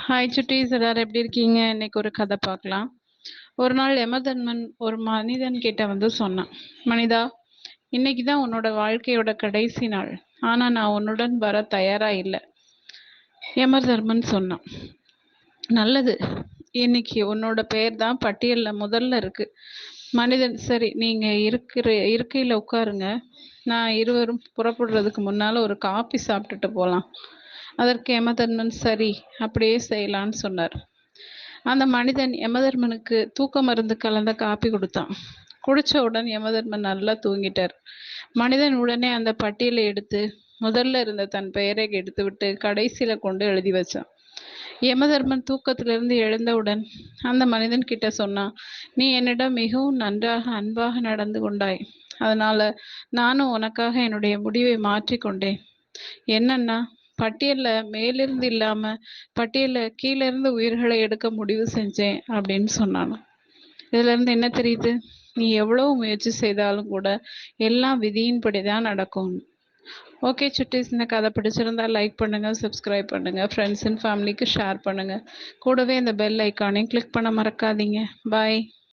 Hi சுட்டீஸ், எல்லாரும் எப்படி இருக்கீங்க? இன்னைக்கு ஒரு கதை பார்க்கலாம். ஒரு நாள் யமதர்மன் ஒரு மனிதன் கிட்ட வந்து சொன்னான், மனிதா, இன்னைக்குதான் உன்னோட வாழ்க்கையோட கடைசி நாள். ஆனா நான் உன்னுடன் வர தயாரா இல்லை. யமதர்மன் சொன்னான், நல்லது, இன்னைக்கு உன்னோட பெயர் தான் பட்டியல்ல முதல்ல இருக்கு. மனிதன், சரி, நீங்க இருக்கையில உட்காருங்க. நான் இருவரும் புறப்படுறதுக்கு முன்னால ஒரு காபி சாப்பிட்டுட்டு போலாம். அதற்கு யமதர்மன் சரி, அப்படியே செய்யலான்னு சொன்னார். அந்த மனிதன் யமதர்மனுக்கு தூக்க மருந்து கலந்த காப்பி கொடுத்தான். குடிச்ச உடன் யமதர்மன் நல்லா தூங்கிட்டார். மனிதன் உடனே அந்த பட்டியலை எடுத்து முதல்ல இருந்த தன் பெயரை எடுத்து விட்டு கடைசியில கொண்டு எழுதி வச்சான். யமதர்மன் தூக்கத்திலிருந்து எழுந்தவுடன் அந்த மனிதன் கிட்ட சொன்னான், நீ என்னிடம் மிகவும் நன்றாக அன்பாக நடந்து கொண்டாய். அதனால நானும் உனக்காக என்னுடைய முடிவை மாற்றிக்கொண்டேன். என்னன்னா, பட்டியல்ல மேலிருந்து இல்லாம பட்டியல்ல கீழ இருந்து உயிர்களை எடுக்க முடிவு செஞ்சேன் அப்படின்னு சொன்னானு. இதுல இருந்து என்ன தெரியுது? நீ எவ்வளவு முயற்சி செய்தாலும் கூட எல்லாம் விதியின்படிதான் நடக்கும். ஓகே சுட்டீஸ், இந்த கதை பிடிச்சிருந்தா லைக் பண்ணுங்க, சப்ஸ்கிரைப் பண்ணுங்க, ஃப்ரெண்ட்ஸ் அண்ட் ஃபேமிலிக்கு ஷேர் பண்ணுங்க. கூடவே இந்த பெல் ஐக்கானையும் கிளிக் பண்ண மறக்காதீங்க. பாய்.